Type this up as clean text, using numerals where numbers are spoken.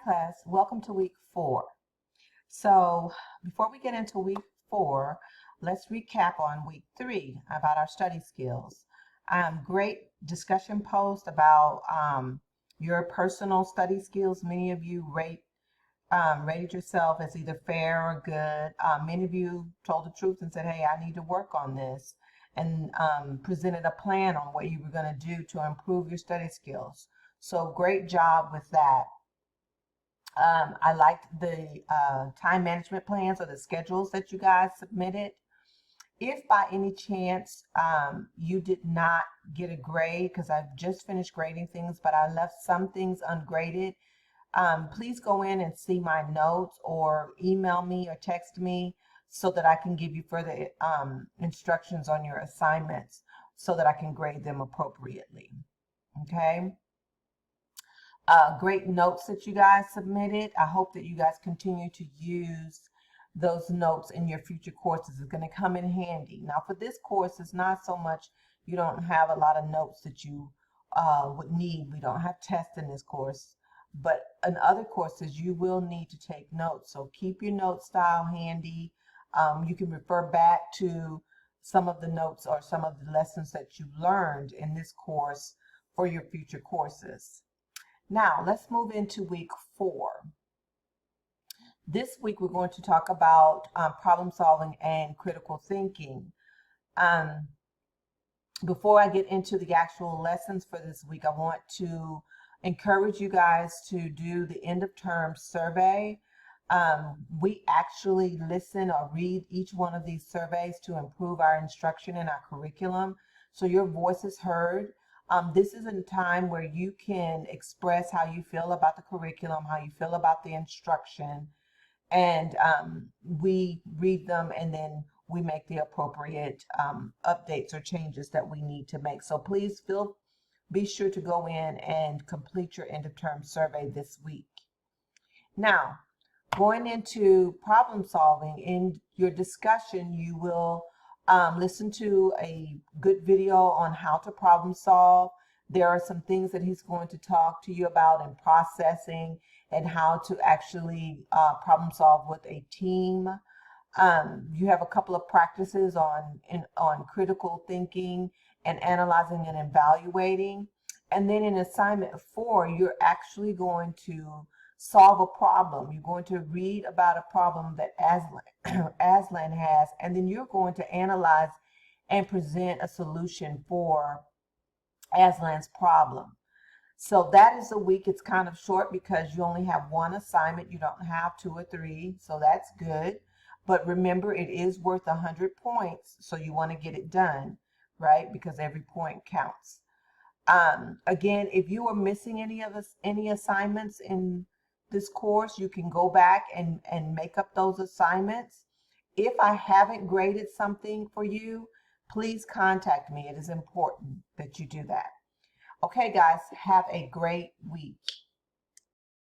class, welcome to week 4. So before we get into week 4, let's recap on week 3 about our study skills. Great discussion post about your personal study skills. Many of you rated yourself as either fair or good. Many of you told the truth and said, hey, I need to work on this, and presented a plan on what you were going to do to improve your study skills. So great job with that. I liked the time management plans or the schedules that you guys submitted. If by any chance you did not get a grade, because I've just finished grading things, but I left some things ungraded, please go in and see my notes or email me or text me so that I can give you further instructions on your assignments so that I can grade them appropriately. Okay? Great notes that you guys submitted. I hope that you guys continue to use those notes in your future courses. It's going to come in handy. Now for this course, it's not so much, you don't have a lot of notes that you would need. We don't have tests in this course, but in other courses you will need to take notes. So keep your note style handy. You can refer back to some of the notes or some of the lessons that you learned in this course for your future courses. Now, let's move into week 4. This week, we're going to talk about problem solving and critical thinking. Before I get into the actual lessons for this week, I want to encourage you guys to do the end of term survey. We actually listen or read each one of these surveys to improve our instruction and our curriculum, so your voice is heard. This is a time where you can express how you feel about the curriculum, how you feel about the instruction, and we read them and then we make the appropriate updates or changes that we need to make. So please be sure to go in and complete your end of term survey this week. Now, going into problem solving, in your discussion, you will listen to a good video on how to problem solve. There are some things that he's going to talk to you about in processing and how to actually problem solve with a team. You have a couple of practices on critical thinking and analyzing and evaluating. And then in assignment 4, you're actually going to solve a problem. You're going to read about a problem that Aslan has, and then you're going to analyze and present a solution for Aslan's problem. So that is a week. It's kind of short because you only have one assignment. You don't have 2 or 3, so that's good. But remember, it is worth 100 points, so you want to get it done, right? Because every point counts. Again, if you are missing any assignments in this course, you can go back and make up those assignments. If I haven't graded something for you, please contact me. It is important that you do that. Okay, guys, have a great week.